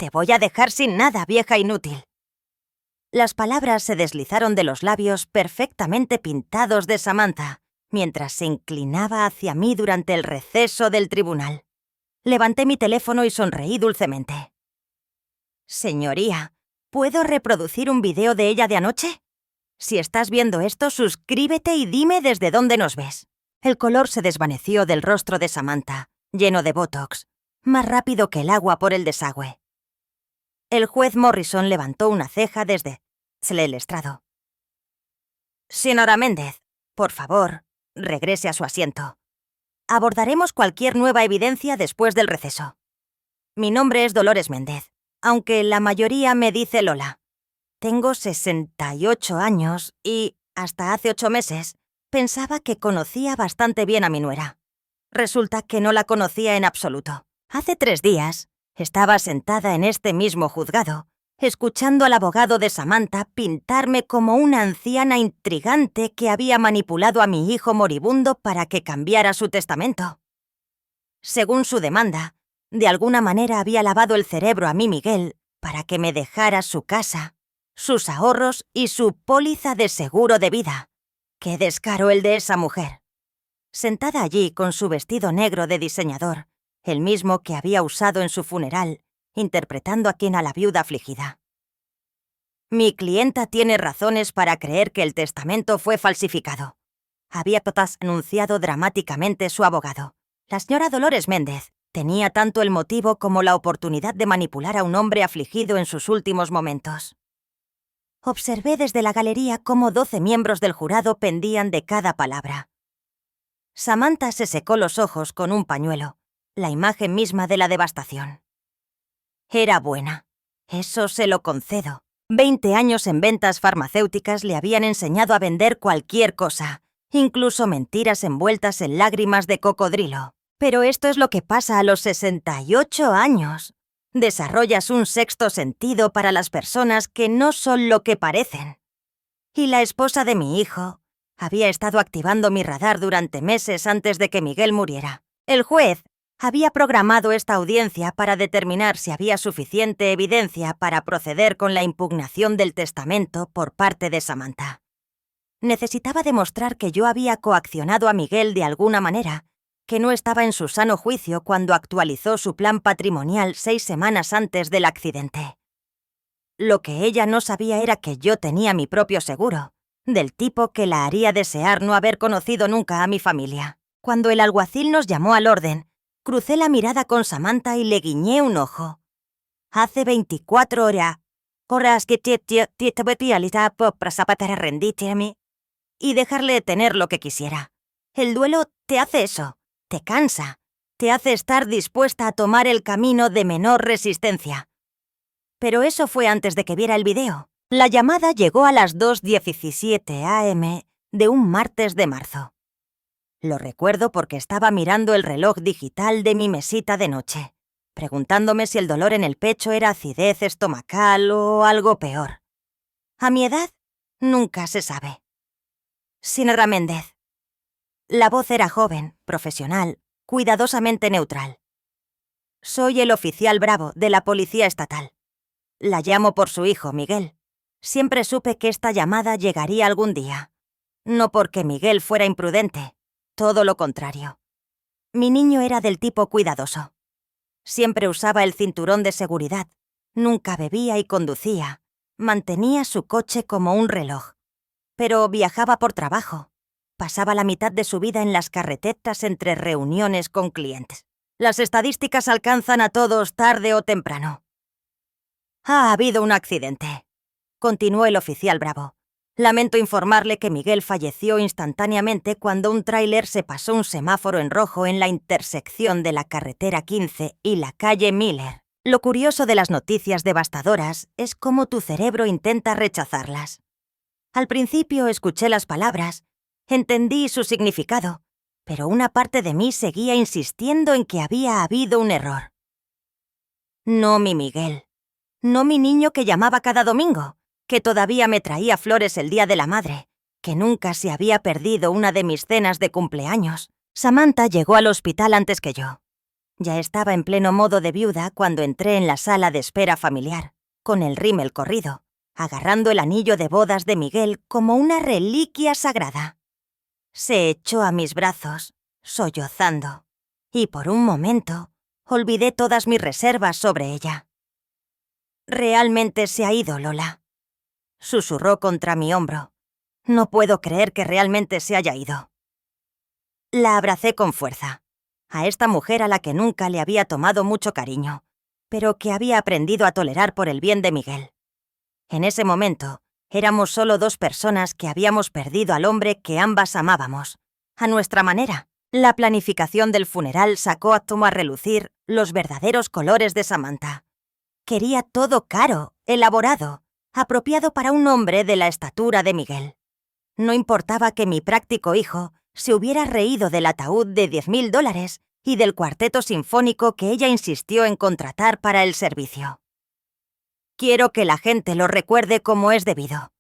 Te voy a dejar sin nada, vieja inútil. Las palabras se deslizaron de los labios perfectamente pintados de Samantha, mientras se inclinaba hacia mí durante el receso del tribunal. Levanté mi teléfono y sonreí dulcemente. Señoría, ¿puedo reproducir un video de ella de anoche? Si estás viendo esto, suscríbete y dime desde dónde nos ves. El color se desvaneció del rostro de Samantha, lleno de botox, más rápido que el agua por el desagüe. El juez Morrison levantó una ceja desde el estrado. Señora Méndez, por favor, regrese a su asiento. Abordaremos cualquier nueva evidencia después del receso. Mi nombre es Dolores Méndez, aunque la mayoría me dice Lola. Tengo 68 años y, hasta hace 8 meses, pensaba que conocía bastante bien a mi nuera. Resulta que no la conocía en absoluto. Hace 3 días, estaba sentada en este mismo juzgado, escuchando al abogado de Samantha pintarme como una anciana intrigante que había manipulado a mi hijo moribundo para que cambiara su testamento. Según su demanda, de alguna manera había lavado el cerebro a mi Miguel para que me dejara su casa, sus ahorros y su póliza de seguro de vida. ¡Qué descaro el de esa mujer! Sentada allí con su vestido negro de diseñador, el mismo que había usado en su funeral, interpretando a la viuda afligida. Mi clienta tiene razones para creer que el testamento fue falsificado. Había anunciado dramáticamente su abogado. La señora Dolores Méndez tenía tanto el motivo como la oportunidad de manipular a un hombre afligido en sus últimos momentos. Observé desde la galería cómo 12 miembros del jurado pendían de cada palabra. Samantha se secó los ojos con un pañuelo, la imagen misma de la devastación. Era buena, eso se lo concedo. 20 años en ventas farmacéuticas le habían enseñado a vender cualquier cosa, incluso mentiras envueltas en lágrimas de cocodrilo. Pero esto es lo que pasa a los 68 años. Desarrollas un sexto sentido para las personas que no son lo que parecen. Y la esposa de mi hijo había estado activando mi radar durante meses antes de que Miguel muriera. El juez había programado esta audiencia para determinar si había suficiente evidencia para proceder con la impugnación del testamento por parte de Samantha. Necesitaba demostrar que yo había coaccionado a Miguel de alguna manera, que no estaba en su sano juicio cuando actualizó su plan patrimonial 6 semanas antes del accidente. Lo que ella no sabía era que yo tenía mi propio seguro, del tipo que la haría desear no haber conocido nunca a mi familia. Cuando el alguacil nos llamó al orden, crucé la mirada con Samantha y le guiñé un ojo. Hace 24 horas que te voy a listar para zapatar a rendirme y dejarle tener lo que quisiera. El duelo te hace eso. Te cansa, te hace estar dispuesta a tomar el camino de menor resistencia. Pero eso fue antes de que viera el video. La llamada llegó a las 2:17 a.m. de un martes de marzo. Lo recuerdo porque estaba mirando el reloj digital de mi mesita de noche, preguntándome si el dolor en el pecho era acidez estomacal o algo peor. A mi edad, nunca se sabe. Señora Méndez. La voz era joven, profesional, cuidadosamente neutral. Soy el oficial Bravo de la Policía Estatal. La llamo por su hijo, Miguel. Siempre supe que esta llamada llegaría algún día. No porque Miguel fuera imprudente, todo lo contrario. Mi niño era del tipo cuidadoso. Siempre usaba el cinturón de seguridad, nunca bebía y conducía, mantenía su coche como un reloj. Pero viajaba por trabajo. Pasaba la mitad de su vida en las carretetas entre reuniones con clientes. Las estadísticas alcanzan a todos tarde o temprano. Ha habido un accidente, continuó el oficial Bravo. Lamento informarle que Miguel falleció instantáneamente cuando un tráiler se pasó un semáforo en rojo en la intersección de la carretera 15 y la calle Miller. Lo curioso de las noticias devastadoras es cómo tu cerebro intenta rechazarlas. Al principio escuché las palabras, entendí su significado, pero una parte de mí seguía insistiendo en que había habido un error. No mi Miguel, no mi niño que llamaba cada domingo, que todavía me traía flores el día de la madre, que nunca se había perdido una de mis cenas de cumpleaños. Samantha llegó al hospital antes que yo. Ya estaba en pleno modo de viuda cuando entré en la sala de espera familiar, con el rímel corrido, agarrando el anillo de bodas de Miguel como una reliquia sagrada. Se echó a mis brazos, sollozando, y por un momento olvidé todas mis reservas sobre ella. «Realmente se ha ido, Lola», susurró contra mi hombro. «No puedo creer que realmente se haya ido». La abracé con fuerza, a esta mujer a la que nunca le había tomado mucho cariño, pero que había aprendido a tolerar por el bien de Miguel. En ese momento, éramos solo dos personas que habíamos perdido al hombre que ambas amábamos, a nuestra manera. La planificación del funeral sacó a relucir los verdaderos colores de Samantha. Quería todo caro, elaborado, apropiado para un hombre de la estatura de Miguel. No importaba que mi práctico hijo se hubiera reído del ataúd de $10,000 y del cuarteto sinfónico que ella insistió en contratar para el servicio. «Quiero que la gente lo recuerde como es debido»,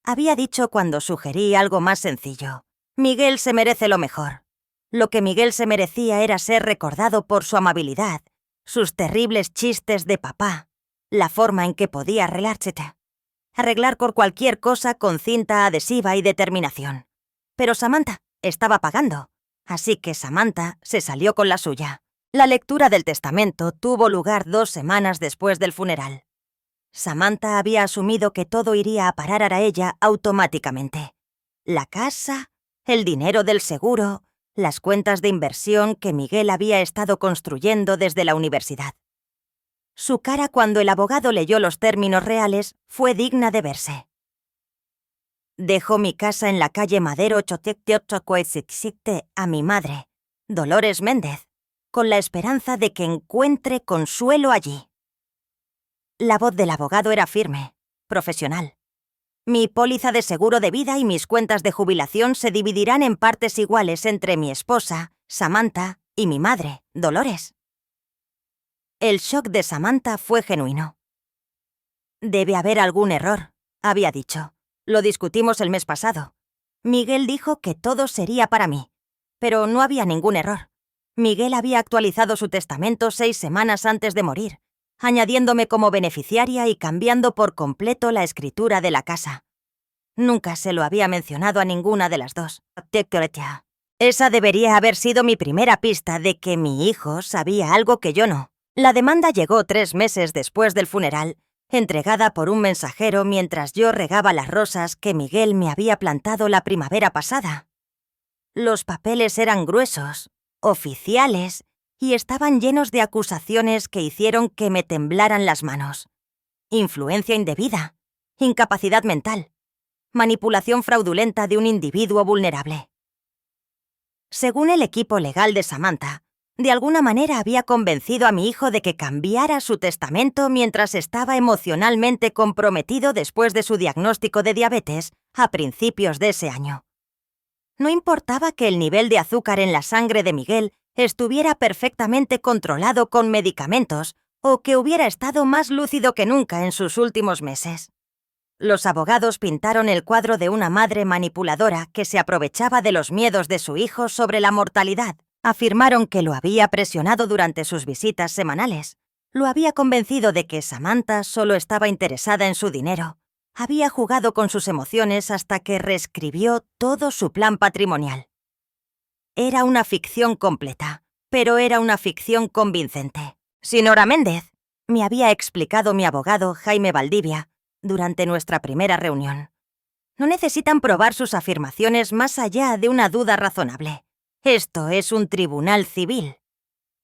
había dicho cuando sugerí algo más sencillo. «Miguel se merece lo mejor». Lo que Miguel se merecía era ser recordado por su amabilidad, sus terribles chistes de papá, la forma en que podía arreglar por cualquier cosa con cinta adhesiva y determinación. Pero Samantha estaba pagando, así que Samantha se salió con la suya. La lectura del testamento tuvo lugar 2 semanas después del funeral. Samantha había asumido que todo iría a parar a ella automáticamente. La casa, el dinero del seguro, las cuentas de inversión que Miguel había estado construyendo desde la universidad. Su cara cuando el abogado leyó los términos reales fue digna de verse. «Dejo mi casa en la calle Madero 888 a mi madre, Dolores Méndez, con la esperanza de que encuentre consuelo allí». La voz del abogado era firme, profesional. «Mi póliza de seguro de vida y mis cuentas de jubilación se dividirán en partes iguales entre mi esposa, Samantha, y mi madre, Dolores». El shock de Samantha fue genuino. «Debe haber algún error», había dicho. «Lo discutimos el mes pasado. Miguel dijo que todo sería para mí, pero no había ningún error. Miguel había actualizado su testamento 6 semanas antes de morir, añadiéndome como beneficiaria y cambiando por completo la escritura de la casa. Nunca se lo había mencionado a ninguna de las dos. Esa debería haber sido mi primera pista de que mi hijo sabía algo que yo no». La demanda llegó 3 meses después del funeral, entregada por un mensajero mientras yo regaba las rosas que Miguel me había plantado la primavera pasada. Los papeles eran gruesos, oficiales, y estaban llenos de acusaciones que hicieron que me temblaran las manos. Influencia indebida, incapacidad mental, manipulación fraudulenta de un individuo vulnerable. Según el equipo legal de Samantha, de alguna manera había convencido a mi hijo de que cambiara su testamento mientras estaba emocionalmente comprometido después de su diagnóstico de diabetes a principios de ese año. No importaba que el nivel de azúcar en la sangre de Miguel estuviera perfectamente controlado con medicamentos o que hubiera estado más lúcido que nunca en sus últimos meses. Los abogados pintaron el cuadro de una madre manipuladora que se aprovechaba de los miedos de su hijo sobre la mortalidad. Afirmaron que lo había presionado durante sus visitas semanales. Lo había convencido de que Samantha solo estaba interesada en su dinero. Había jugado con sus emociones hasta que reescribió todo su plan patrimonial. Era una ficción completa, pero era una ficción convincente. «Señora Méndez», me había explicado mi abogado Jaime Valdivia durante nuestra primera reunión, «no necesitan probar sus afirmaciones más allá de una duda razonable. Esto es un tribunal civil.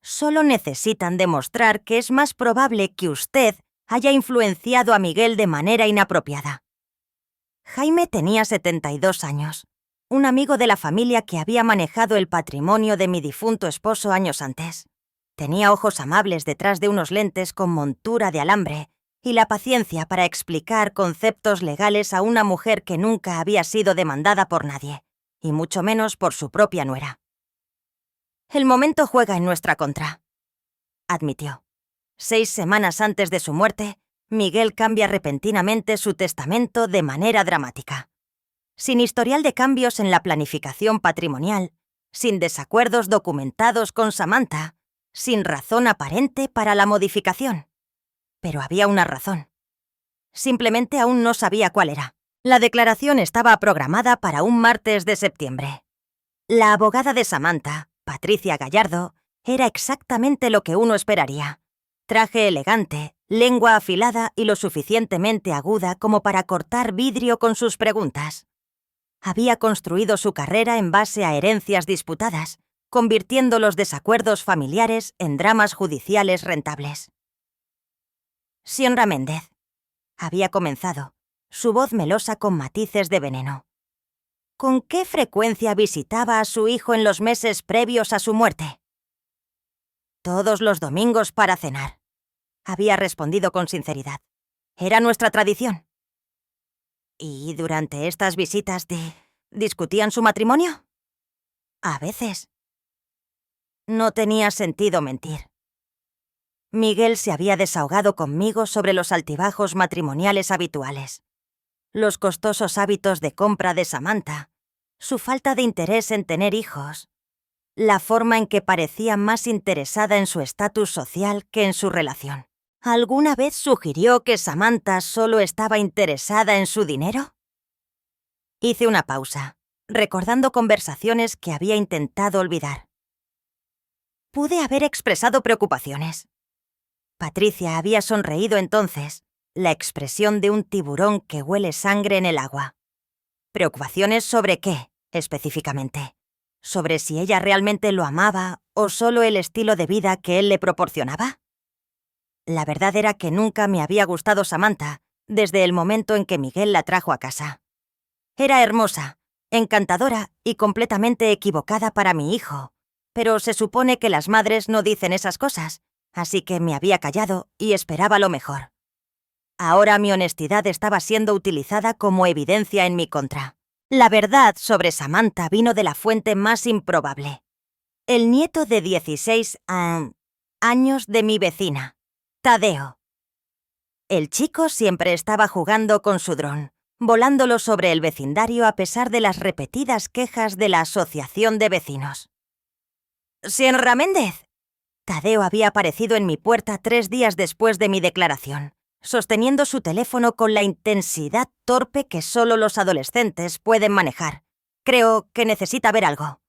Solo necesitan demostrar que es más probable que usted haya influenciado a Miguel de manera inapropiada». Jaime tenía 72 años, un amigo de la familia que había manejado el patrimonio de mi difunto esposo años antes. Tenía ojos amables detrás de unos lentes con montura de alambre y la paciencia para explicar conceptos legales a una mujer que nunca había sido demandada por nadie, y mucho menos por su propia nuera. «El momento juega en nuestra contra», admitió. 6 semanas antes de su muerte, Miguel cambia repentinamente su testamento de manera dramática. Sin historial de cambios en la planificación patrimonial, sin desacuerdos documentados con Samantha, sin razón aparente para la modificación. Pero había una razón. Simplemente aún no sabía cuál era. La declaración estaba programada para un martes de septiembre. La abogada de Samantha, Patricia Gallardo, era exactamente lo que uno esperaría. Traje elegante, lengua afilada y lo suficientemente aguda como para cortar vidrio con sus preguntas. Había construido su carrera en base a herencias disputadas, convirtiendo los desacuerdos familiares en dramas judiciales rentables. Sionra Méndez. Había comenzado, su voz melosa con matices de veneno. ¿Con qué frecuencia visitaba a su hijo en los meses previos a su muerte? Todos los domingos para cenar. Había respondido con sinceridad. Era nuestra tradición. ¿Y durante estas visitas discutían su matrimonio? A veces. No tenía sentido mentir. Miguel se había desahogado conmigo sobre los altibajos matrimoniales habituales, los costosos hábitos de compra de Samantha, su falta de interés en tener hijos, la forma en que parecía más interesada en su estatus social que en su relación. ¿Alguna vez sugirió que Samantha solo estaba interesada en su dinero? Hice una pausa, recordando conversaciones que había intentado olvidar. Pude haber expresado preocupaciones. Patricia había sonreído entonces, la expresión de un tiburón que huele sangre en el agua. ¿Preocupaciones sobre qué, específicamente? ¿Sobre si ella realmente lo amaba o solo el estilo de vida que él le proporcionaba? La verdad era que nunca me había gustado Samantha desde el momento en que Miguel la trajo a casa. Era hermosa, encantadora y completamente equivocada para mi hijo, pero se supone que las madres no dicen esas cosas, así que me había callado y esperaba lo mejor. Ahora mi honestidad estaba siendo utilizada como evidencia en mi contra. La verdad sobre Samantha vino de la fuente más improbable. El nieto de 16 años de mi vecina, Tadeo. El chico siempre estaba jugando con su dron, volándolo sobre el vecindario a pesar de las repetidas quejas de la asociación de vecinos. «Sionra Méndez». Tadeo había aparecido en mi puerta 3 días después de mi declaración, sosteniendo su teléfono con la intensidad torpe que solo los adolescentes pueden manejar. Creo que necesita ver algo.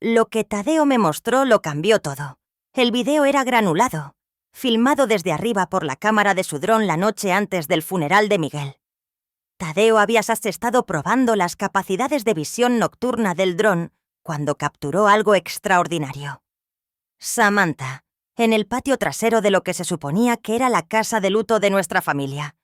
Lo que Tadeo me mostró lo cambió todo. El video era granulado, filmado desde arriba por la cámara de su dron la noche antes del funeral de Miguel. Tadeo había estado probando las capacidades de visión nocturna del dron cuando capturó algo extraordinario. Samantha, en el patio trasero de lo que se suponía que era la casa de luto de nuestra familia,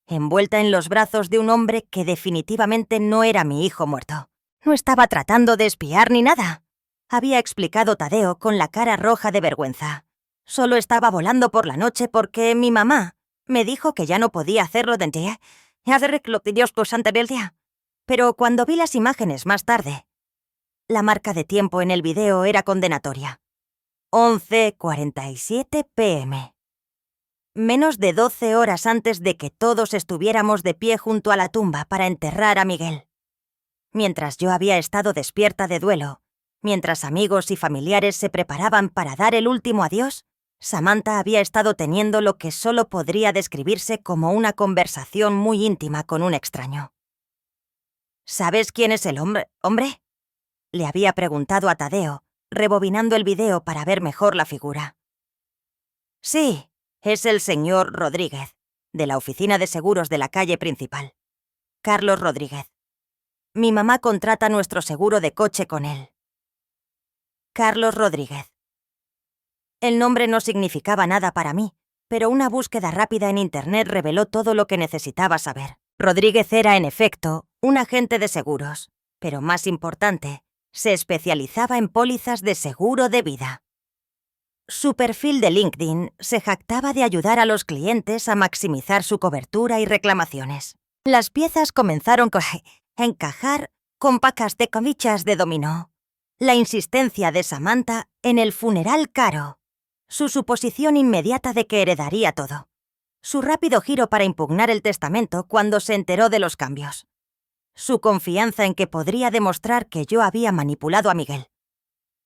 envuelta en los brazos de un hombre que definitivamente no era mi hijo muerto. No estaba tratando de espiar ni nada, había explicado Tadeo con la cara roja de vergüenza. Solo estaba volando por la noche porque mi mamá me dijo que ya no podía hacerlo de día. Pero cuando vi las imágenes más tarde, la marca de tiempo en el video era condenatoria. 11:47 p.m. Menos de 12 horas antes de que todos estuviéramos de pie junto a la tumba para enterrar a Miguel. Mientras yo había estado despierta de duelo, mientras amigos y familiares se preparaban para dar el último adiós, Samantha había estado teniendo lo que solo podría describirse como una conversación muy íntima con un extraño. ¿Sabes quién es el hombre? Le había preguntado a Tadeo, rebobinando el video para ver mejor la figura. Sí, es el señor Rodríguez, de la oficina de seguros de la calle principal. Carlos Rodríguez. Mi mamá contrata nuestro seguro de coche con él. Carlos Rodríguez. El nombre no significaba nada para mí, pero una búsqueda rápida en Internet reveló todo lo que necesitaba saber. Rodríguez era, en efecto, un agente de seguros, pero más importante, se especializaba en pólizas de seguro de vida. Su perfil de LinkedIn se jactaba de ayudar a los clientes a maximizar su cobertura y reclamaciones. Las piezas comenzaron a encajar con pacas de comichas de dominó. La insistencia de Samantha en el funeral caro. Su suposición inmediata de que heredaría todo. Su rápido giro para impugnar el testamento cuando se enteró de los cambios. Su confianza en que podría demostrar que yo había manipulado a Miguel.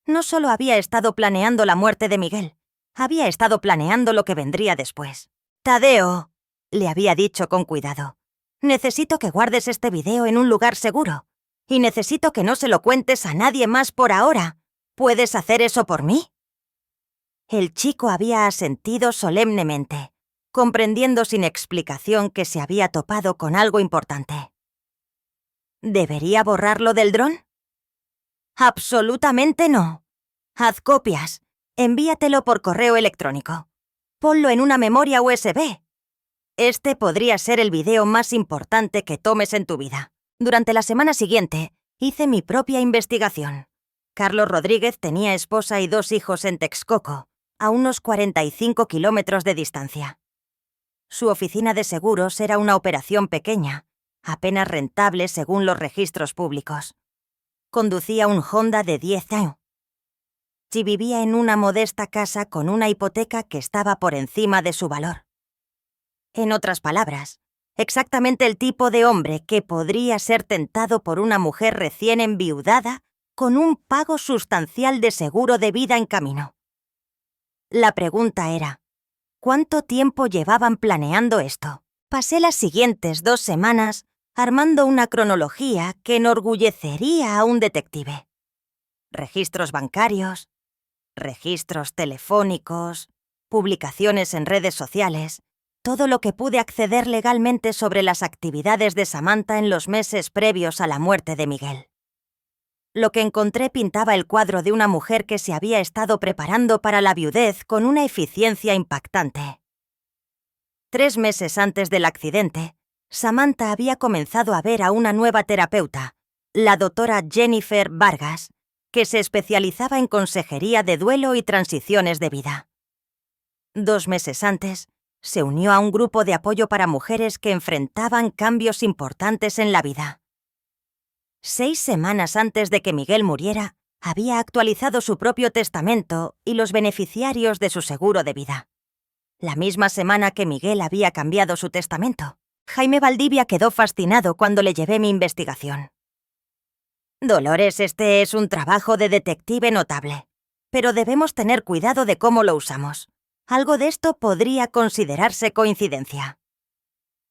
No solo había estado planeando la muerte de Miguel, había estado planeando lo que vendría después. «Tadeo», le había dicho con cuidado, «necesito que guardes este video en un lugar seguro. Y necesito que no se lo cuentes a nadie más por ahora. ¿Puedes hacer eso por mí?» El chico había asentido solemnemente, comprendiendo sin explicación que se había topado con algo importante. ¿Debería borrarlo del dron? Absolutamente no. Haz copias. Envíatelo por correo electrónico. Ponlo en una memoria USB. Este podría ser el video más importante que tomes en tu vida. Durante la semana siguiente, hice mi propia investigación. Carlos Rodríguez tenía esposa y 2 hijos en Texcoco, a unos 45 kilómetros de distancia. Su oficina de seguros era una operación pequeña, apenas rentable según los registros públicos. Conducía un Honda de 10 años. Y vivía en una modesta casa con una hipoteca que estaba por encima de su valor. En otras palabras, exactamente el tipo de hombre que podría ser tentado por una mujer recién enviudada con un pago sustancial de seguro de vida en camino. La pregunta era, ¿cuánto tiempo llevaban planeando esto? Pasé las siguientes 2 semanas armando una cronología que enorgullecería a un detective. Registros bancarios, registros telefónicos, publicaciones en redes sociales, todo lo que pude acceder legalmente sobre las actividades de Samantha en los meses previos a la muerte de Miguel. Lo que encontré pintaba el cuadro de una mujer que se había estado preparando para la viudez con una eficiencia impactante. 3 meses antes del accidente, Samantha había comenzado a ver a una nueva terapeuta, la doctora Jennifer Vargas, que se especializaba en consejería de duelo y transiciones de vida. 2 meses antes, se unió a un grupo de apoyo para mujeres que enfrentaban cambios importantes en la vida. 6 semanas antes de que Miguel muriera, había actualizado su propio testamento y los beneficiarios de su seguro de vida. La misma semana que Miguel había cambiado su testamento, Jaime Valdivia quedó fascinado cuando le llevé mi investigación. Dolores, este es un trabajo de detective notable, pero debemos tener cuidado de cómo lo usamos. Algo de esto podría considerarse coincidencia.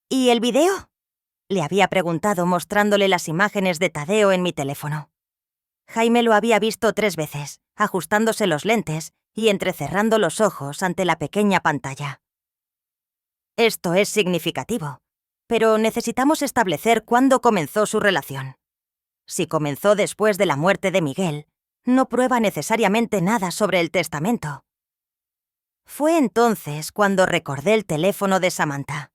¿Y el video?, le había preguntado mostrándole las imágenes de Tadeo en mi teléfono. Jaime lo había visto 3 veces, ajustándose los lentes y entrecerrando los ojos ante la pequeña pantalla. Esto es significativo, pero necesitamos establecer cuándo comenzó su relación. Si comenzó después de la muerte de Miguel, no prueba necesariamente nada sobre el testamento. Fue entonces cuando recordé el teléfono de Samantha.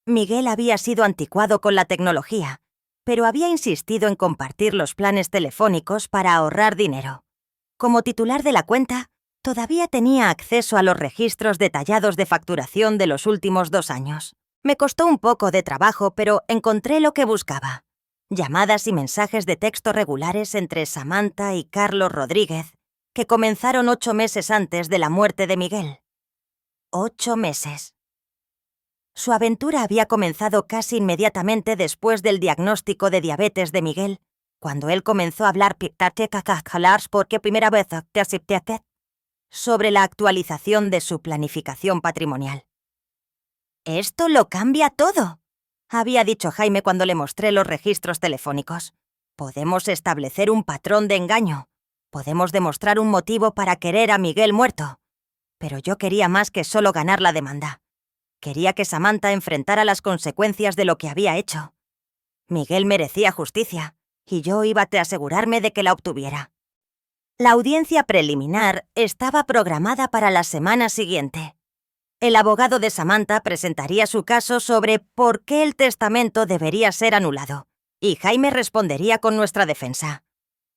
Miguel había sido anticuado con la tecnología, pero había insistido en compartir los planes telefónicos para ahorrar dinero. Como titular de la cuenta, todavía tenía acceso a los registros detallados de facturación de los últimos 2 años. Me costó un poco de trabajo, pero encontré lo que buscaba. Llamadas y mensajes de texto regulares entre Samantha y Carlos Rodríguez, que comenzaron 8 meses antes de la muerte de Miguel. 8 meses. Su aventura había comenzado casi inmediatamente después del diagnóstico de diabetes de Miguel, cuando él comenzó a hablar por primera vez sobre la actualización de su planificación patrimonial. «Esto lo cambia todo», había dicho Jaime cuando le mostré los registros telefónicos. «Podemos establecer un patrón de engaño. Podemos demostrar un motivo para querer a Miguel muerto. Pero yo quería más que solo ganar la demanda. Quería que Samantha enfrentara las consecuencias de lo que había hecho. Miguel merecía justicia, y yo iba a asegurarme de que la obtuviera». La audiencia preliminar estaba programada para la semana siguiente. El abogado de Samantha presentaría su caso sobre por qué el testamento debería ser anulado, y Jaime respondería con nuestra defensa.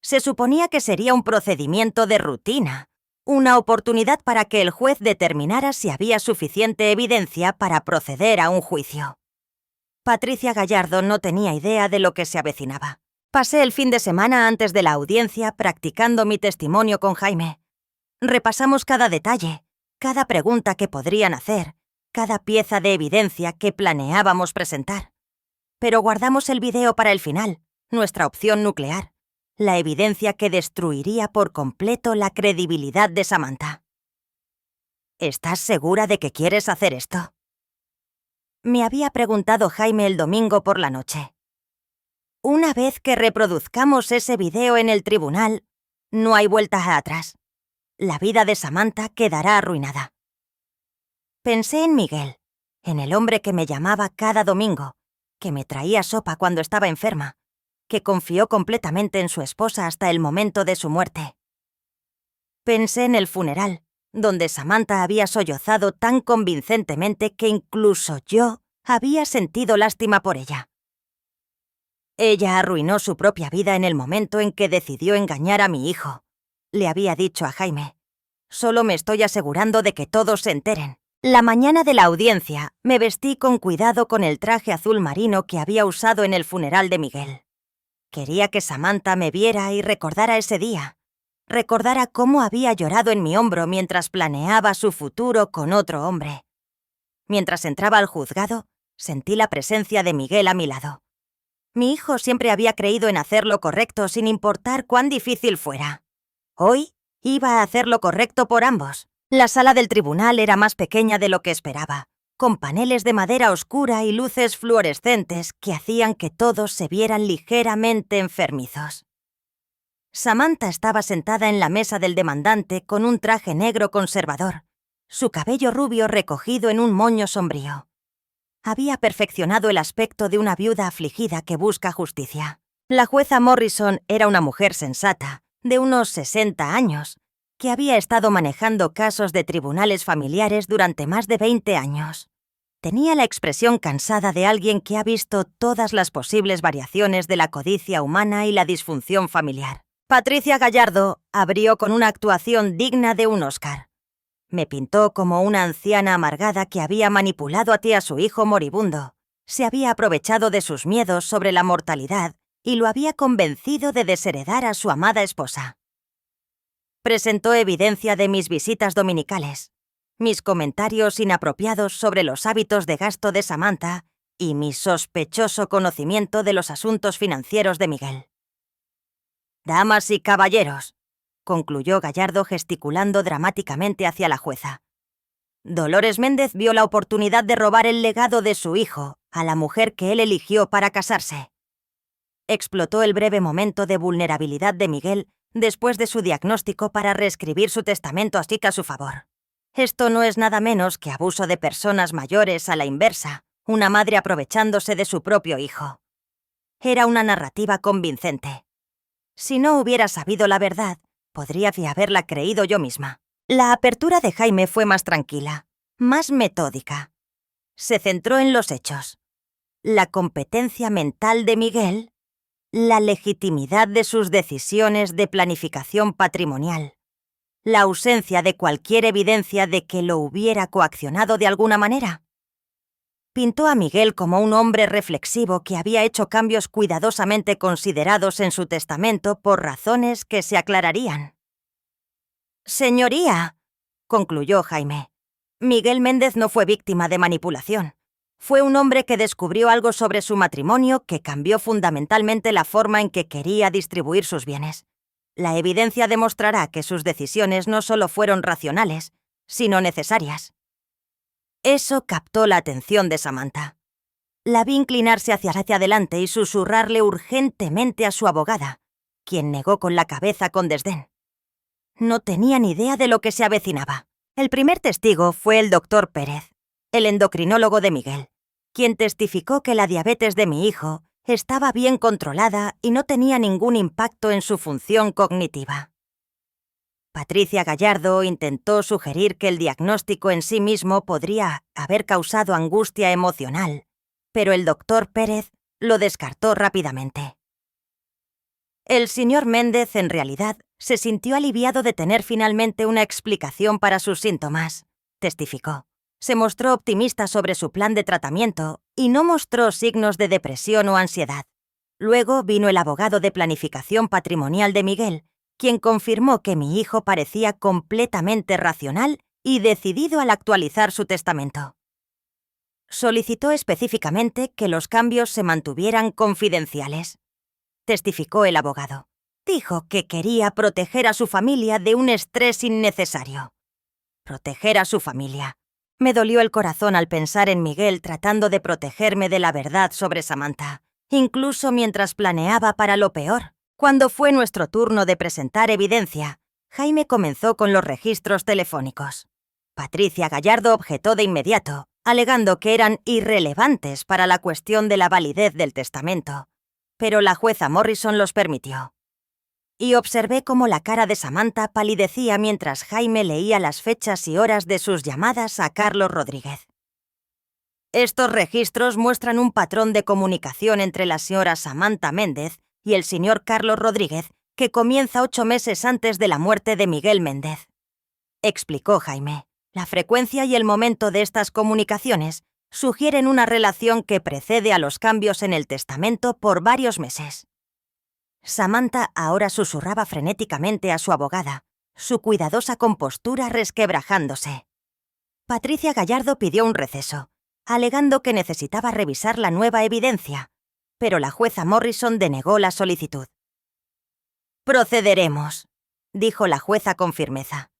Se suponía que sería un procedimiento de rutina, una oportunidad para que el juez determinara si había suficiente evidencia para proceder a un juicio. Patricia Gallardo no tenía idea de lo que se avecinaba. Pasé el fin de semana antes de la audiencia practicando mi testimonio con Jaime. Repasamos cada detalle, cada pregunta que podrían hacer, cada pieza de evidencia que planeábamos presentar. Pero guardamos el video para el final, nuestra opción nuclear, la evidencia que destruiría por completo la credibilidad de Samantha. ¿Estás segura de que quieres hacer esto?, me había preguntado Jaime el domingo por la noche. Una vez que reproduzcamos ese video en el tribunal, no hay vuelta atrás. La vida de Samantha quedará arruinada. Pensé en Miguel, en el hombre que me llamaba cada domingo, que me traía sopa cuando estaba enferma, que confió completamente en su esposa hasta el momento de su muerte. Pensé en el funeral, donde Samantha había sollozado tan convincentemente que incluso yo había sentido lástima por ella. Ella arruinó su propia vida en el momento en que decidió engañar a mi hijo, le había dicho a Jaime. Solo me estoy asegurando de que todos se enteren. La mañana de la audiencia, me vestí con cuidado con el traje azul marino que había usado en el funeral de Miguel. Quería que Samantha me viera y recordara ese día. Recordara cómo había llorado en mi hombro mientras planeaba su futuro con otro hombre. Mientras entraba al juzgado, sentí la presencia de Miguel a mi lado. Mi hijo siempre había creído en hacer lo correcto sin importar cuán difícil fuera. Hoy iba a hacer lo correcto por ambos. La sala del tribunal era más pequeña de lo que esperaba, con paneles de madera oscura y luces fluorescentes que hacían que todos se vieran ligeramente enfermizos. Samantha estaba sentada en la mesa del demandante con un traje negro conservador, su cabello rubio recogido en un moño sombrío. Había perfeccionado el aspecto de una viuda afligida que busca justicia. La jueza Morrison era una mujer sensata, de unos 60 años, que había estado manejando casos de tribunales familiares durante más de 20 años. Tenía la expresión cansada de alguien que ha visto todas las posibles variaciones de la codicia humana y la disfunción familiar. Patricia Gallardo abrió con una actuación digna de un Oscar. Me pintó como una anciana amargada que había manipulado a su hijo moribundo, se había aprovechado de sus miedos sobre la mortalidad y lo había convencido de desheredar a su amada esposa. Presentó evidencia de mis visitas dominicales, mis comentarios inapropiados sobre los hábitos de gasto de Samantha y mi sospechoso conocimiento de los asuntos financieros de Miguel. «Damas y caballeros», concluyó Gallardo gesticulando dramáticamente hacia la jueza. Dolores Méndez vio la oportunidad de robar el legado de su hijo a la mujer que él eligió para casarse. Explotó el breve momento de vulnerabilidad de Miguel después de su diagnóstico para reescribir su testamento así a su favor. Esto no es nada menos que abuso de personas mayores a la inversa, una madre aprovechándose de su propio hijo. Era una narrativa convincente. Si no hubiera sabido la verdad, podría haberla creído yo misma. La apertura de Jaime fue más tranquila, más metódica. Se centró en los hechos. La competencia mental de Miguel, la legitimidad de sus decisiones de planificación patrimonial, la ausencia de cualquier evidencia de que lo hubiera coaccionado de alguna manera. Pintó a Miguel como un hombre reflexivo que había hecho cambios cuidadosamente considerados en su testamento por razones que se aclararían. «Señoría», concluyó Jaime, «Miguel Méndez no fue víctima de manipulación. Fue un hombre que descubrió algo sobre su matrimonio que cambió fundamentalmente la forma en que quería distribuir sus bienes. La evidencia demostrará que sus decisiones no solo fueron racionales, sino necesarias». Eso captó la atención de Samantha. La vi inclinarse hacia adelante y susurrarle urgentemente a su abogada, quien negó con la cabeza con desdén. No tenía ni idea de lo que se avecinaba. El primer testigo fue el doctor Pérez, el endocrinólogo de Miguel, quien testificó que la diabetes de mi hijo estaba bien controlada y no tenía ningún impacto en su función cognitiva. Patricia Gallardo intentó sugerir que el diagnóstico en sí mismo podría haber causado angustia emocional, pero el doctor Pérez lo descartó rápidamente. El señor Méndez, en realidad, se sintió aliviado de tener finalmente una explicación para sus síntomas, testificó. Se mostró optimista sobre su plan de tratamiento y no mostró signos de depresión o ansiedad. Luego vino el abogado de planificación patrimonial de Miguel, quien confirmó que mi hijo parecía completamente racional y decidido al actualizar su testamento. Solicitó específicamente que los cambios se mantuvieran confidenciales, testificó el abogado. Dijo que quería proteger a su familia de un estrés innecesario. Proteger a su familia. Me dolió el corazón al pensar en Miguel tratando de protegerme de la verdad sobre Samantha, incluso mientras planeaba para lo peor. Cuando fue nuestro turno de presentar evidencia, Jaime comenzó con los registros telefónicos. Patricia Gallardo objetó de inmediato, alegando que eran irrelevantes para la cuestión de la validez del testamento, pero la jueza Morrison los permitió. Y observé cómo la cara de Samantha palidecía mientras Jaime leía las fechas y horas de sus llamadas a Carlos Rodríguez. Estos registros muestran un patrón de comunicación entre la señora Samantha Méndez y el señor Carlos Rodríguez que comienza 8 meses antes de la muerte de Miguel Méndez, explicó Jaime. La frecuencia y el momento de estas comunicaciones sugieren una relación que precede a los cambios en el testamento por varios meses. Samantha ahora susurraba frenéticamente a su abogada, su cuidadosa compostura resquebrajándose. Patricia Gallardo pidió un receso, alegando que necesitaba revisar la nueva evidencia, pero la jueza Morrison denegó la solicitud. «Procederemos», dijo la jueza con firmeza.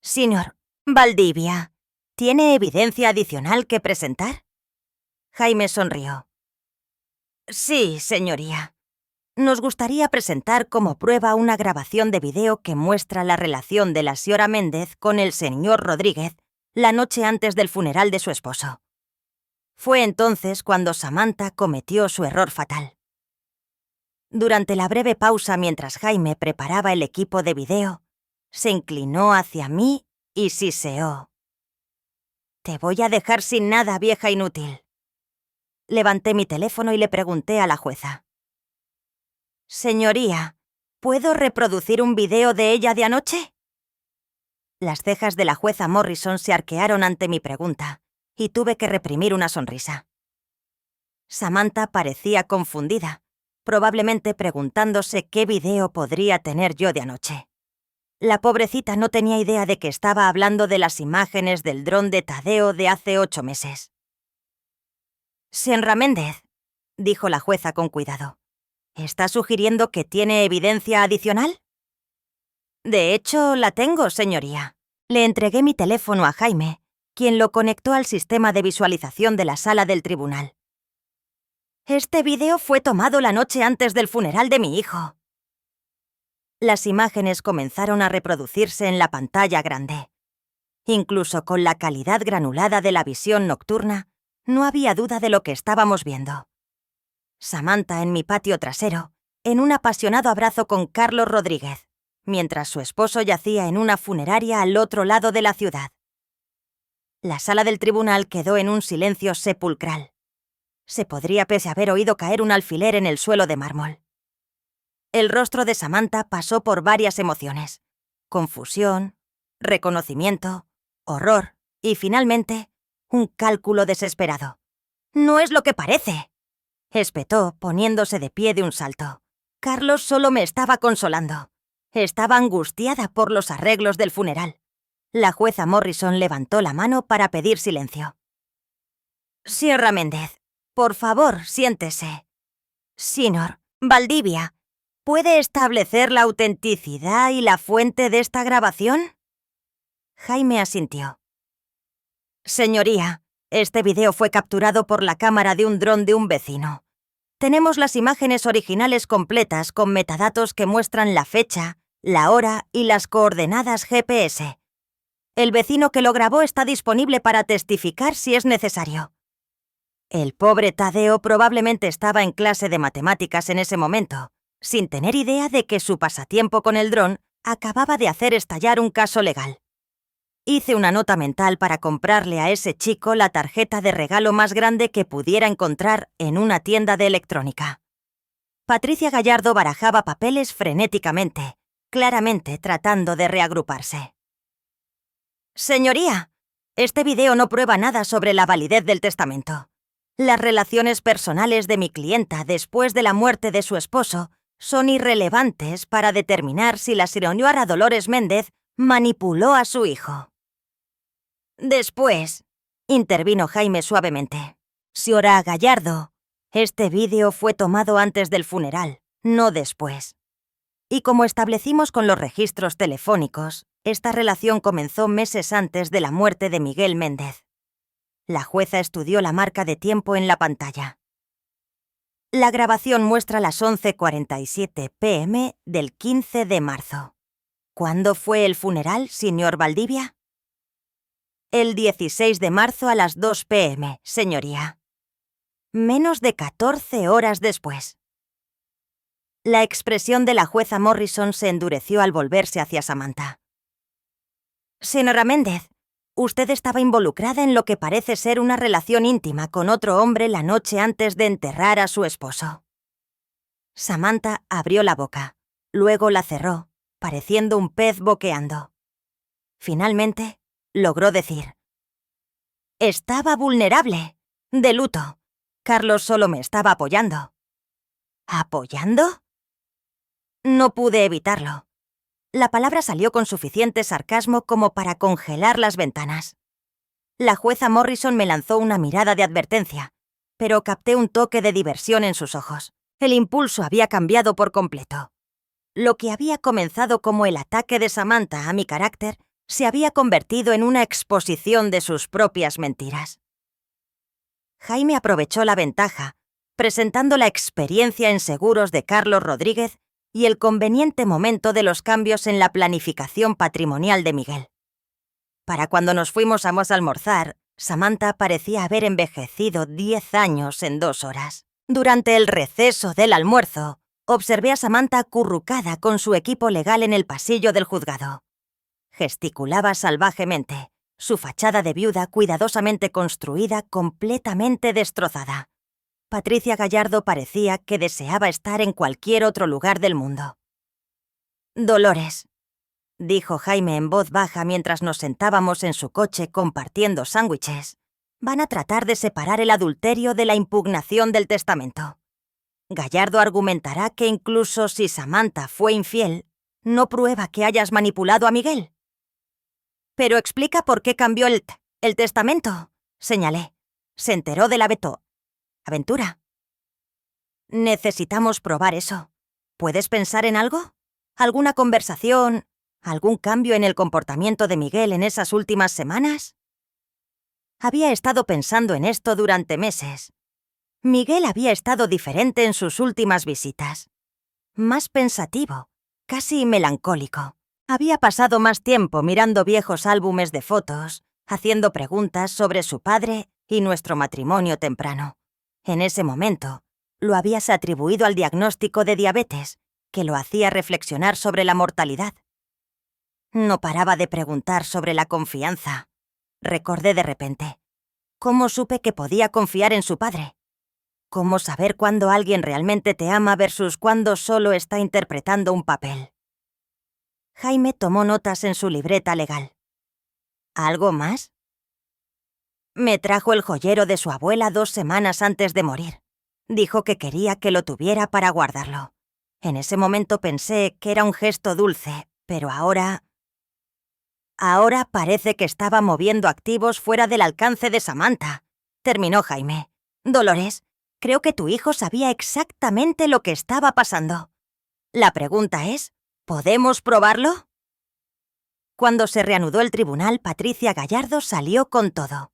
«Señor Valdivia, ¿tiene evidencia adicional que presentar?» Jaime sonrió. «Sí, señoría. Nos gustaría presentar como prueba una grabación de video que muestra la relación de la señora Méndez con el señor Rodríguez la noche antes del funeral de su esposo. Fue entonces cuando Samantha cometió su error fatal». Durante la breve pausa mientras Jaime preparaba el equipo de video, se inclinó hacia mí y siseó. «Te voy a dejar sin nada, vieja inútil». Levanté mi teléfono y le pregunté a la jueza. «Señoría, ¿puedo reproducir un video de ella de anoche?» Las cejas de la jueza Morrison se arquearon ante mi pregunta, y tuve que reprimir una sonrisa. Samantha parecía confundida, probablemente preguntándose qué video podría tener yo de anoche. La pobrecita no tenía idea de que estaba hablando de las imágenes del dron de Tadeo de hace 8 meses. «Señora Méndez», dijo la jueza con cuidado, ¿está sugiriendo que tiene evidencia adicional? «De hecho, la tengo, señoría». Le entregué mi teléfono a Jaime, quien lo conectó al sistema de visualización de la sala del tribunal. «Este video fue tomado la noche antes del funeral de mi hijo». Las imágenes comenzaron a reproducirse en la pantalla grande. Incluso con la calidad granulada de la visión nocturna, no había duda de lo que estábamos viendo. Samantha en mi patio trasero, en un apasionado abrazo con Carlos Rodríguez, mientras su esposo yacía en una funeraria al otro lado de la ciudad. La sala del tribunal quedó en un silencio sepulcral. Se podría pese haber oído caer un alfiler en el suelo de mármol. El rostro de Samantha pasó por varias emociones: confusión, reconocimiento, horror y, finalmente, un cálculo desesperado. «No es lo que parece», espetó, poniéndose de pie de un salto. Carlos solo me estaba consolando. Estaba angustiada por los arreglos del funeral. La jueza Morrison levantó la mano para pedir silencio. «Señora Méndez, por favor, siéntese. Señor Valdivia, ¿puede establecer la autenticidad y la fuente de esta grabación?» Jaime asintió. «Señoría, este video fue capturado por la cámara de un dron de un vecino. Tenemos las imágenes originales completas con metadatos que muestran la fecha, la hora y las coordenadas GPS. El vecino que lo grabó está disponible para testificar si es necesario». El pobre Tadeo probablemente estaba en clase de matemáticas en ese momento, sin tener idea de que su pasatiempo con el dron acababa de hacer estallar un caso legal. Hice una nota mental para comprarle a ese chico la tarjeta de regalo más grande que pudiera encontrar en una tienda de electrónica. Patricia Gallardo barajaba papeles frenéticamente, claramente tratando de reagruparse. «Señoría, este video no prueba nada sobre la validez del testamento. Las relaciones personales de mi clienta después de la muerte de su esposo son irrelevantes para determinar si la señora Dolores Méndez manipuló a su hijo». «Después», intervino Jaime suavemente. «Señora Gallardo, este vídeo fue tomado antes del funeral, no después. Y como establecimos con los registros telefónicos, esta relación comenzó meses antes de la muerte de Miguel Méndez. La jueza estudió la marca de tiempo en la pantalla. La grabación muestra las 11:47 p.m. del 15 de marzo. ¿Cuándo fue el funeral, señor Valdivia? El 16 de marzo a las 2 p.m., señoría. Menos de 14 horas después. La expresión de la jueza Morrison se endureció al volverse hacia Samantha. Señora Méndez, usted estaba involucrada en lo que parece ser una relación íntima con otro hombre la noche antes de enterrar a su esposo. Samantha abrió la boca, luego la cerró, pareciendo un pez boqueando. Finalmente, logró decir: «Estaba vulnerable, de luto. Carlos solo me estaba apoyando». ¿Apoyando? No pude evitarlo. La palabra salió con suficiente sarcasmo como para congelar las ventanas. La jueza Morrison me lanzó una mirada de advertencia, pero capté un toque de diversión en sus ojos. El impulso había cambiado por completo. Lo que había comenzado como el ataque de Samantha a mi carácter se había convertido en una exposición de sus propias mentiras. Jaime aprovechó la ventaja, presentando la experiencia en seguros de Carlos Rodríguez y el conveniente momento de los cambios en la planificación patrimonial de Miguel. Para cuando nos fuimos a almorzar, Samantha parecía haber envejecido 10 años en 2 horas. Durante el receso del almuerzo, observé a Samantha acurrucada con su equipo legal en el pasillo del juzgado. Gesticulaba salvajemente, su fachada de viuda cuidadosamente construida completamente destrozada. Patricia Gallardo parecía que deseaba estar en cualquier otro lugar del mundo. «Dolores», dijo Jaime en voz baja mientras nos sentábamos en su coche compartiendo sándwiches, «van a tratar de separar el adulterio de la impugnación del testamento. Gallardo argumentará que incluso si Samantha fue infiel, no prueba que hayas manipulado a Miguel». «Pero explica por qué cambió el testamento», señalé. «Se enteró de la aventura». «Necesitamos probar eso. ¿Puedes pensar en algo? ¿Alguna conversación? ¿Algún cambio en el comportamiento de Miguel en esas últimas semanas?» Había estado pensando en esto durante meses. Miguel había estado diferente en sus últimas visitas. Más pensativo, casi melancólico. Había pasado más tiempo mirando viejos álbumes de fotos, haciendo preguntas sobre su padre y nuestro matrimonio temprano. En ese momento, lo habías atribuido al diagnóstico de diabetes, que lo hacía reflexionar sobre la mortalidad. No paraba de preguntar sobre la confianza. Recordé de repente. ¿Cómo supe que podía confiar en su padre? ¿Cómo saber cuándo alguien realmente te ama versus cuándo solo está interpretando un papel? Jaime tomó notas en su libreta legal. ¿Algo más? Me trajo el joyero de su abuela 2 semanas antes de morir. Dijo que quería que lo tuviera para guardarlo. En ese momento pensé que era un gesto dulce, pero ahora parece que estaba moviendo activos fuera del alcance de Samantha, terminó Jaime. Dolores, creo que tu hijo sabía exactamente lo que estaba pasando. La pregunta es, ¿podemos probarlo? Cuando se reanudó el tribunal, Patricia Gallardo salió con todo.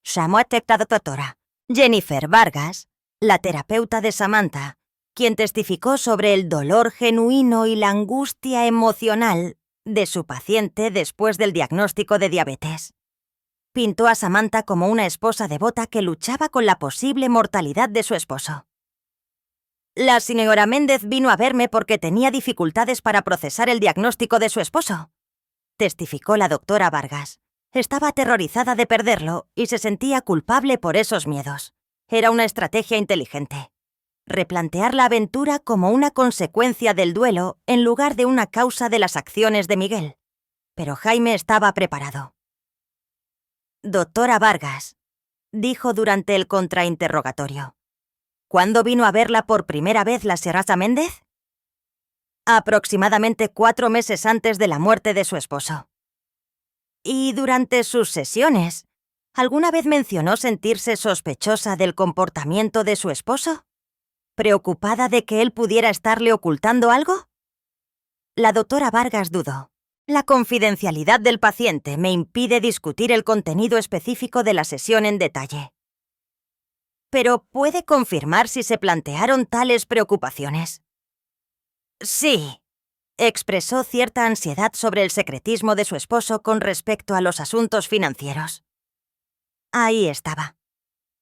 Llamó a la doctora Jennifer Vargas, la terapeuta de Samantha, quien testificó sobre el dolor genuino y la angustia emocional de su paciente después del diagnóstico de diabetes. Pintó a Samantha como una esposa devota que luchaba con la posible mortalidad de su esposo. La señora Méndez vino a verme porque tenía dificultades para procesar el diagnóstico de su esposo, testificó la doctora Vargas. Estaba aterrorizada de perderlo y se sentía culpable por esos miedos. Era una estrategia inteligente. Replantear la aventura como una consecuencia del duelo en lugar de una causa de las acciones de Miguel. Pero Jaime estaba preparado. «Doctora Vargas», dijo durante el contrainterrogatorio, «¿cuándo vino a verla por primera vez la señora Méndez?» «Aproximadamente 4 meses antes de la muerte de su esposo». «¿Y durante sus sesiones, alguna vez mencionó sentirse sospechosa del comportamiento de su esposo? ¿Preocupada de que él pudiera estarle ocultando algo?» La doctora Vargas dudó. La confidencialidad del paciente me impide discutir el contenido específico de la sesión en detalle. ¿Pero puede confirmar si se plantearon tales preocupaciones? Sí, expresó cierta ansiedad sobre el secretismo de su esposo con respecto a los asuntos financieros. Ahí estaba.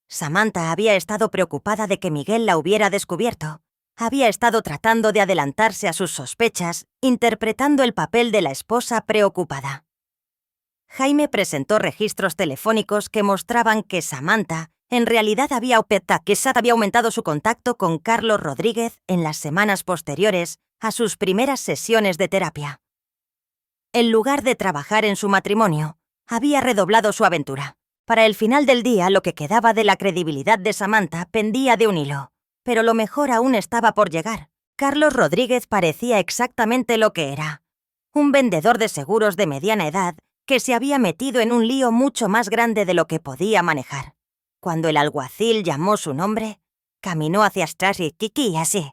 Samantha había estado preocupada de que Miguel la hubiera descubierto. Había estado tratando de adelantarse a sus sospechas, interpretando el papel de la esposa preocupada. Jaime presentó registros telefónicos que mostraban que Samantha en realidad había aumentado su contacto con Carlos Rodríguez en las semanas posteriores a sus primeras sesiones de terapia. En lugar de trabajar en su matrimonio, había redoblado su aventura. Para el final del día, lo que quedaba de la credibilidad de Samantha pendía de un hilo. Pero lo mejor aún estaba por llegar. Carlos Rodríguez parecía exactamente lo que era. Un vendedor de seguros de mediana edad que se había metido en un lío mucho más grande de lo que podía manejar. Cuando el alguacil llamó su nombre, caminó hacia atrás y Kiki así.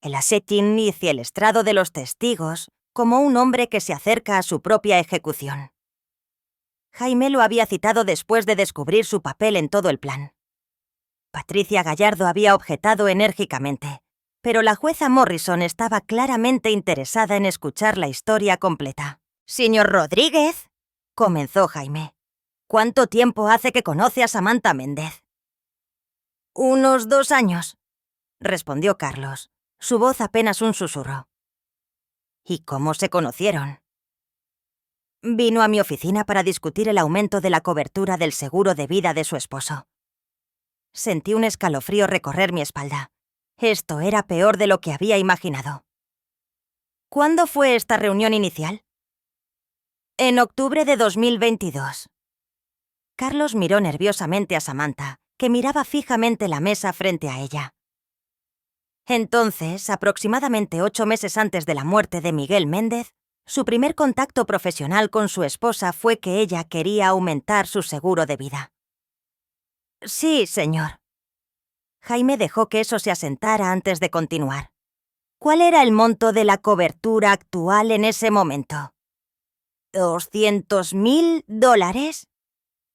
El asetín hacia el estrado de los testigos, como un hombre que se acerca a su propia ejecución. Jaime lo había citado después de descubrir su papel en todo el plan. Patricia Gallardo había objetado enérgicamente, pero la jueza Morrison estaba claramente interesada en escuchar la historia completa. «Señor Rodríguez», comenzó Jaime, «¿cuánto tiempo hace que conoce a Samantha Méndez?» «Unos 2 años», respondió Carlos, su voz apenas un susurro. «¿Y cómo se conocieron?» Vino a mi oficina para discutir el aumento de la cobertura del seguro de vida de su esposo. Sentí un escalofrío recorrer mi espalda. Esto era peor de lo que había imaginado. ¿Cuándo fue esta reunión inicial? En octubre de 2022. Carlos miró nerviosamente a Samantha, que miraba fijamente la mesa frente a ella. Entonces, aproximadamente 8 meses antes de la muerte de Miguel Méndez, su primer contacto profesional con su esposa fue que ella quería aumentar su seguro de vida. Sí, señor. Jaime dejó que eso se asentara antes de continuar. ¿Cuál era el monto de la cobertura actual en ese momento? $200,000.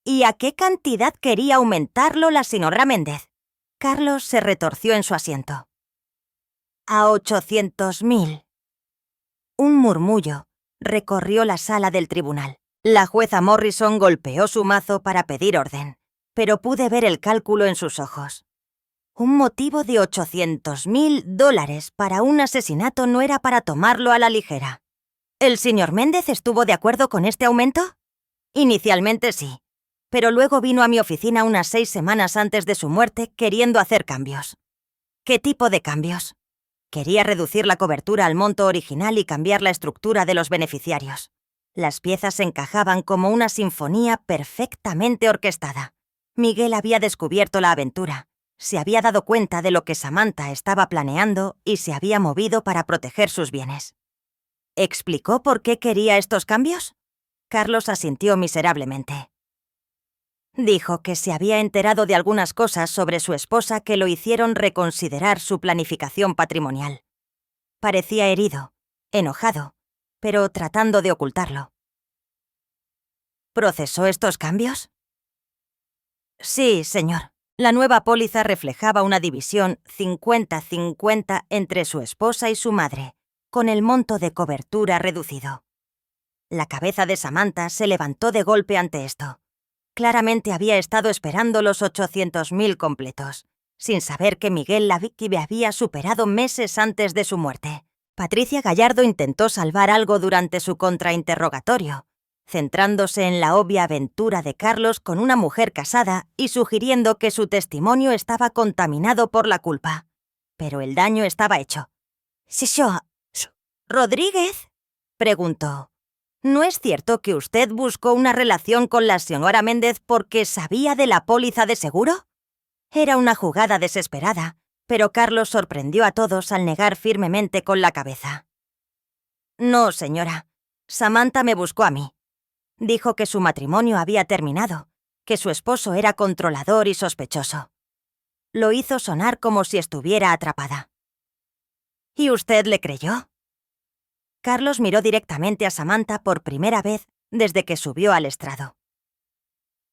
¿Y a qué cantidad quería aumentarlo la señora Méndez? Carlos se retorció en su asiento. A 800,000. Un murmullo recorrió la sala del tribunal. La jueza Morrison golpeó su mazo para pedir orden, pero pude ver el cálculo en sus ojos. Un motivo de $800,000 para un asesinato no era para tomarlo a la ligera. ¿El señor Méndez estuvo de acuerdo con este aumento? Inicialmente sí, pero luego vino a mi oficina unas 6 semanas antes de su muerte queriendo hacer cambios. ¿Qué tipo de cambios? Quería reducir la cobertura al monto original y cambiar la estructura de los beneficiarios. Las piezas encajaban como una sinfonía perfectamente orquestada. Miguel había descubierto la aventura, se había dado cuenta de lo que Samantha estaba planeando y se había movido para proteger sus bienes. ¿Explicó por qué quería estos cambios? Carlos asintió miserablemente. Dijo que se había enterado de algunas cosas sobre su esposa que lo hicieron reconsiderar su planificación patrimonial. Parecía herido, enojado, pero tratando de ocultarlo. ¿Procesó estos cambios? Sí, señor. La nueva póliza reflejaba una división 50-50 entre su esposa y su madre, con el monto de cobertura reducido. La cabeza de Samantha se levantó de golpe ante esto. Claramente había estado esperando los 800,000 completos, sin saber que Miguel la víctima había superado meses antes de su muerte. Patricia Gallardo intentó salvar algo durante su contrainterrogatorio, centrándose en la obvia aventura de Carlos con una mujer casada y sugiriendo que su testimonio estaba contaminado por la culpa. Pero el daño estaba hecho. ¿Rodríguez?, preguntó. ¿No es cierto que usted buscó una relación con la señora Méndez porque sabía de la póliza de seguro? Era una jugada desesperada, pero Carlos sorprendió a todos al negar firmemente con la cabeza. No, señora. Samantha me buscó a mí. Dijo que su matrimonio había terminado, que su esposo era controlador y sospechoso. Lo hizo sonar como si estuviera atrapada. ¿Y usted le creyó? Carlos miró directamente a Samantha por primera vez desde que subió al estrado.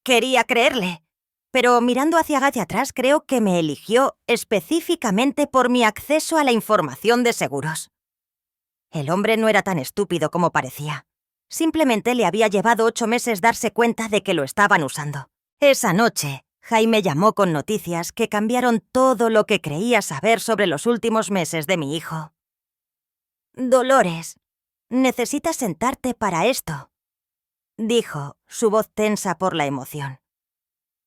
Quería creerle, pero mirando hacia atrás creo que me eligió específicamente por mi acceso a la información de seguros. El hombre no era tan estúpido como parecía. Simplemente le había llevado 8 meses darse cuenta de que lo estaban usando. Esa noche, Jaime llamó con noticias que cambiaron todo lo que creía saber sobre los últimos meses de mi hijo. «Dolores, necesitas sentarte para esto», dijo, su voz tensa por la emoción.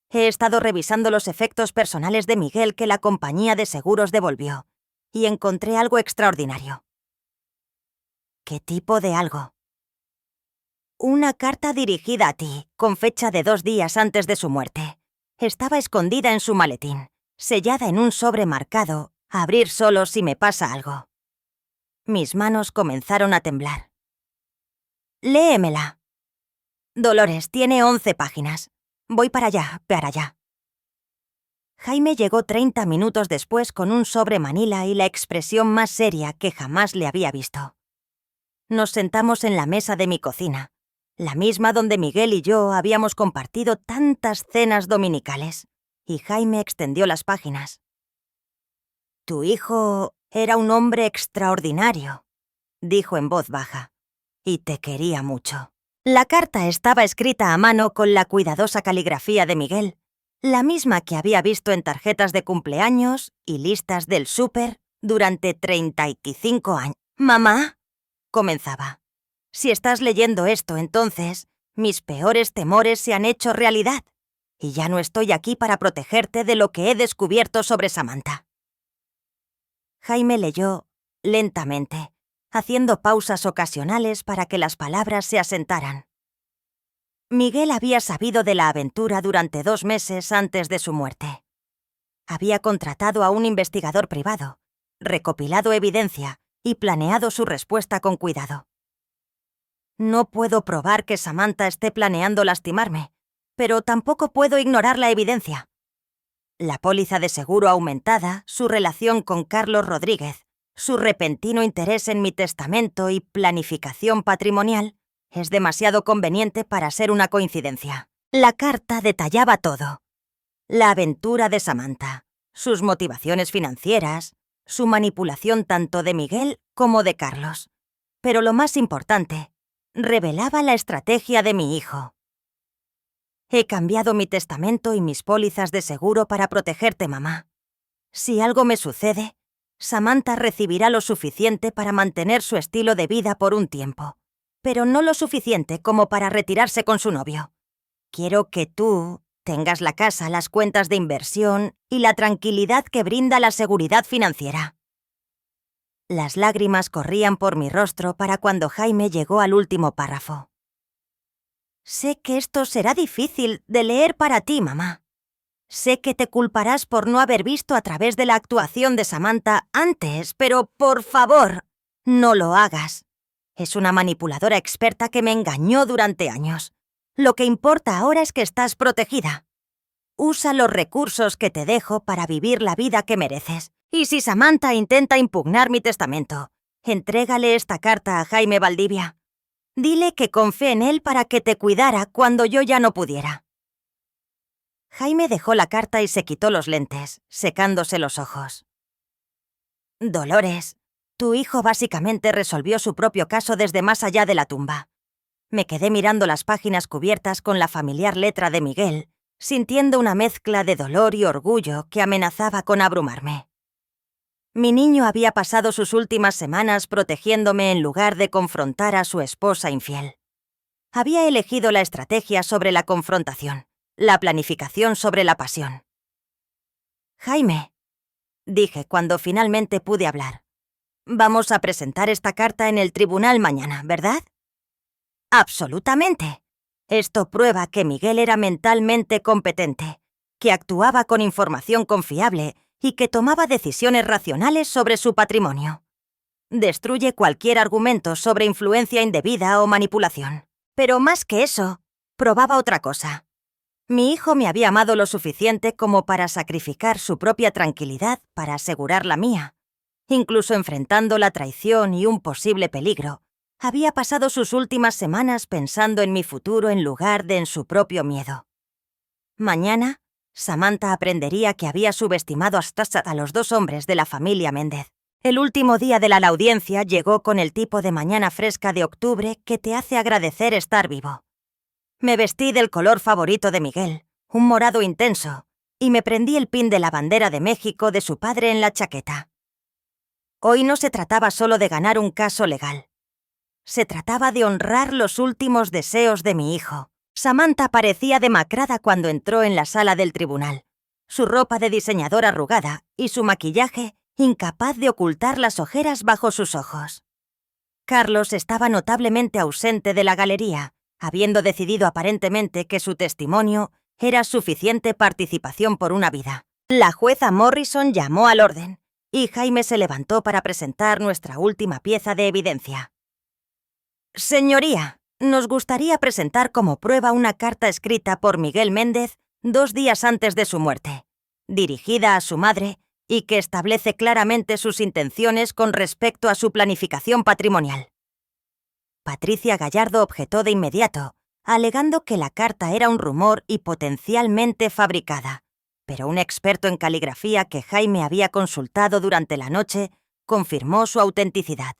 He estado revisando los efectos personales de Miguel que la compañía de seguros devolvió, y encontré algo extraordinario. ¿Qué tipo de algo? Una carta dirigida a ti, con fecha de 2 días antes de su muerte. Estaba escondida en su maletín, sellada en un sobre marcado, a abrir solo si me pasa algo. Mis manos comenzaron a temblar. Léemela. Dolores, tiene 11 páginas. Voy para allá, para allá. Jaime llegó 30 minutos después con un sobre manila y la expresión más seria que jamás le había visto. Nos sentamos en la mesa de mi cocina, la misma donde Miguel y yo habíamos compartido tantas cenas dominicales, y Jaime extendió las páginas. Tu hijo era un hombre extraordinario, dijo en voz baja, y te quería mucho. La carta estaba escrita a mano con la cuidadosa caligrafía de Miguel, la misma que había visto en tarjetas de cumpleaños y listas del súper durante 35 años. «Mamá», comenzaba, «si estás leyendo esto, entonces mis peores temores se han hecho realidad, y ya no estoy aquí para protegerte de lo que he descubierto sobre Samantha». Jaime leyó lentamente, haciendo pausas ocasionales para que las palabras se asentaran. Miguel había sabido de la aventura durante 2 meses antes de su muerte. Había contratado a un investigador privado, recopilado evidencia y planeado su respuesta con cuidado. No puedo probar que Samantha esté planeando lastimarme, pero tampoco puedo ignorar la evidencia. La póliza de seguro aumentada, su relación con Carlos Rodríguez, su repentino interés en mi testamento y planificación patrimonial es demasiado conveniente para ser una coincidencia. La carta detallaba todo. La aventura de Samantha, sus motivaciones financieras, su manipulación tanto de Miguel como de Carlos. Pero lo más importante, revelaba la estrategia de mi hijo. He cambiado mi testamento y mis pólizas de seguro para protegerte, mamá. Si algo me sucede, Samantha recibirá lo suficiente para mantener su estilo de vida por un tiempo, pero no lo suficiente como para retirarse con su novio. Quiero que tú tengas la casa, las cuentas de inversión y la tranquilidad que brinda la seguridad financiera. Las lágrimas corrían por mi rostro para cuando Jaime llegó al último párrafo. Sé que esto será difícil de leer para ti, mamá. Sé que te culparás por no haber visto a través de la actuación de Samantha antes, pero por favor, no lo hagas. Es una manipuladora experta que me engañó durante años. Lo que importa ahora es que estás protegida. Usa los recursos que te dejo para vivir la vida que mereces. Y si Samantha intenta impugnar mi testamento, entrégale esta carta a Jaime Valdivia. Dile que confié en él para que te cuidara cuando yo ya no pudiera. Jaime dejó la carta y se quitó los lentes, secándose los ojos. Dolores, tu hijo básicamente resolvió su propio caso desde más allá de la tumba. Me quedé mirando las páginas cubiertas con la familiar letra de Miguel, sintiendo una mezcla de dolor y orgullo que amenazaba con abrumarme. Mi niño había pasado sus últimas semanas protegiéndome en lugar de confrontar a su esposa infiel. Había elegido la estrategia sobre la confrontación, la planificación sobre la pasión. Jaime, dije cuando finalmente pude hablar, vamos a presentar esta carta en el tribunal mañana, ¿verdad? Absolutamente. Esto prueba que Miguel era mentalmente competente, que actuaba con información confiable y que tomaba decisiones racionales sobre su patrimonio. Destruye cualquier argumento sobre influencia indebida o manipulación. Pero más que eso, probaba otra cosa. Mi hijo me había amado lo suficiente como para sacrificar su propia tranquilidad para asegurar la mía, incluso enfrentando la traición y un posible peligro, Había pasado sus últimas semanas pensando en mi futuro en lugar de en su propio miedo. Mañana, Samantha aprendería que había subestimado hasta a los 2 hombres de la familia Méndez. El último día de la audiencia llegó con el tipo de mañana fresca de octubre que te hace agradecer estar vivo. Me vestí del color favorito de Miguel, un morado intenso, y me prendí el pin de la bandera de México de su padre en la chaqueta. Hoy no se trataba solo de ganar un caso legal. Se trataba de honrar los últimos deseos de mi hijo. Samantha parecía demacrada cuando entró en la sala del tribunal, su ropa de diseñador arrugada y su maquillaje incapaz de ocultar las ojeras bajo sus ojos. Carlos estaba notablemente ausente de la galería, habiendo decidido aparentemente que su testimonio era suficiente participación por una vida. La jueza Morrison llamó al orden, y Jaime se levantó para presentar nuestra última pieza de evidencia. Señoría, nos gustaría presentar como prueba una carta escrita por Miguel Méndez 2 días antes de su muerte, dirigida a su madre y que establece claramente sus intenciones con respecto a su planificación patrimonial. Patricia Gallardo objetó de inmediato, alegando que la carta era un rumor y potencialmente fabricada, pero un experto en caligrafía que Jaime había consultado durante la noche confirmó su autenticidad.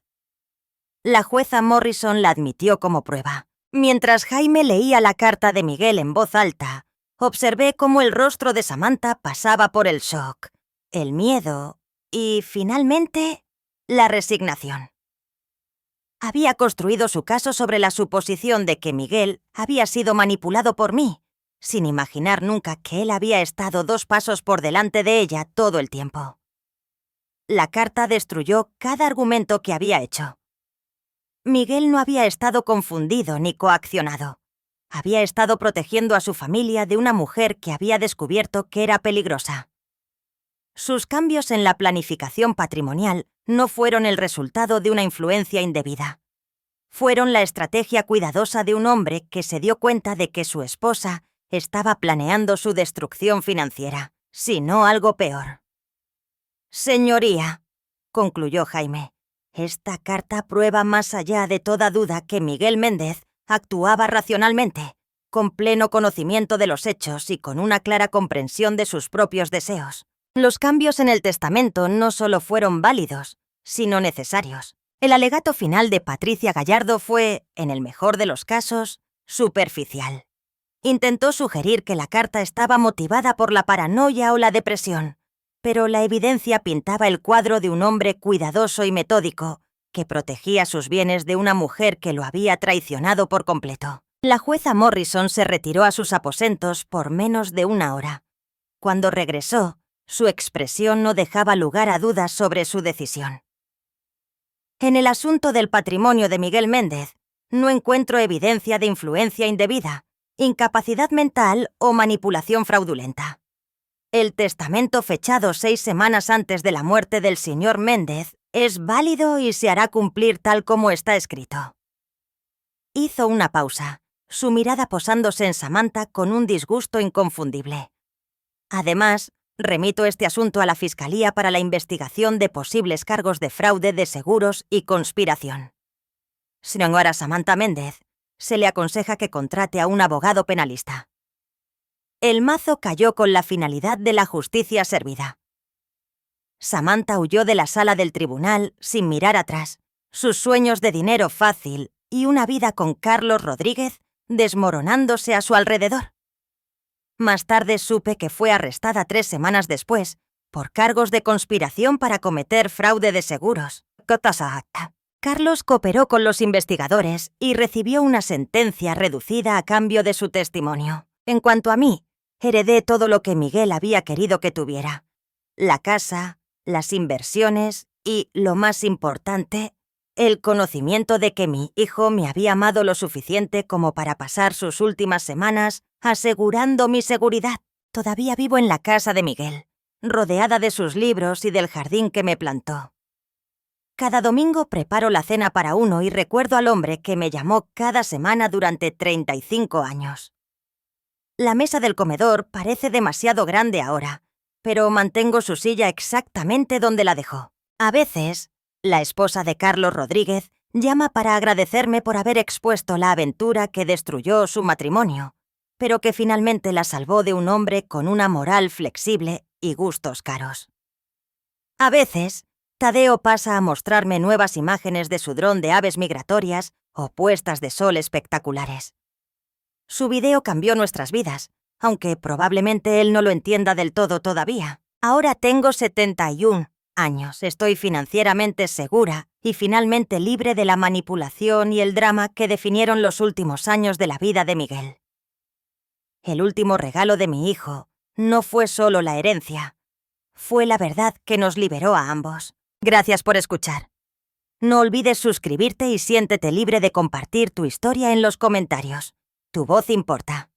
La jueza Morrison la admitió como prueba. Mientras Jaime leía la carta de Miguel en voz alta, observé cómo el rostro de Samantha pasaba por el shock, el miedo y, finalmente, la resignación. Había construido su caso sobre la suposición de que Miguel había sido manipulado por mí, sin imaginar nunca que él había estado 2 pasos por delante de ella todo el tiempo. La carta destruyó cada argumento que había hecho. Miguel no había estado confundido ni coaccionado. Había estado protegiendo a su familia de una mujer que había descubierto que era peligrosa. Sus cambios en la planificación patrimonial no fueron el resultado de una influencia indebida. Fueron la estrategia cuidadosa de un hombre que se dio cuenta de que su esposa estaba planeando su destrucción financiera, si no algo peor. Señoría, concluyó Jaime, esta carta prueba más allá de toda duda que Miguel Méndez actuaba racionalmente, con pleno conocimiento de los hechos y con una clara comprensión de sus propios deseos. Los cambios en el testamento no solo fueron válidos, sino necesarios. El alegato final de Patricia Gallardo fue, en el mejor de los casos, superficial. Intentó sugerir que la carta estaba motivada por la paranoia o la depresión, pero la evidencia pintaba el cuadro de un hombre cuidadoso y metódico que protegía sus bienes de una mujer que lo había traicionado por completo. La jueza Morrison se retiró a sus aposentos por menos de 1 hora. Cuando regresó, su expresión no dejaba lugar a dudas sobre su decisión. En el asunto del patrimonio de Miguel Méndez, no encuentro evidencia de influencia indebida, incapacidad mental o manipulación fraudulenta. El testamento fechado 6 semanas antes de la muerte del señor Méndez es válido y se hará cumplir tal como está escrito. Hizo una pausa, su mirada posándose en Samantha con un disgusto inconfundible. Además, remito este asunto a la Fiscalía para la investigación de posibles cargos de fraude de seguros y conspiración. Señora Samantha Méndez, se le aconseja que contrate a un abogado penalista. El mazo cayó con la finalidad de la justicia servida. Samantha huyó de la sala del tribunal sin mirar atrás, sus sueños de dinero fácil y una vida con Carlos Rodríguez desmoronándose a su alrededor. Más tarde supe que fue arrestada 3 semanas después por cargos de conspiración para cometer fraude de seguros. Carlos cooperó con los investigadores y recibió una sentencia reducida a cambio de su testimonio. En cuanto a mí, heredé todo lo que Miguel había querido que tuviera: la casa, las inversiones y, lo más importante, el conocimiento de que mi hijo me había amado lo suficiente como para pasar sus últimas semanas asegurando mi seguridad. Todavía vivo en la casa de Miguel, rodeada de sus libros y del jardín que me plantó. Cada domingo preparo la cena para uno y recuerdo al hombre que me llamó cada semana durante 35 años. La mesa del comedor parece demasiado grande ahora, pero mantengo su silla exactamente donde la dejó. A veces, la esposa de Carlos Rodríguez Llama para agradecerme por haber expuesto la aventura que destruyó su matrimonio, pero que finalmente la salvó de un hombre con una moral flexible y gustos caros. A veces, Tadeo pasa a mostrarme nuevas imágenes de su dron de aves migratorias o puestas de sol espectaculares. Su video cambió nuestras vidas, aunque probablemente él no lo entienda del todo todavía. Ahora tengo 71 años, estoy financieramente segura y finalmente libre de la manipulación y el drama que definieron los últimos años de la vida de Miguel. El último regalo de mi hijo no fue solo la herencia, fue la verdad que nos liberó a ambos. Gracias por escuchar. No olvides suscribirte y siéntete libre de compartir tu historia en los comentarios. Tu voz importa.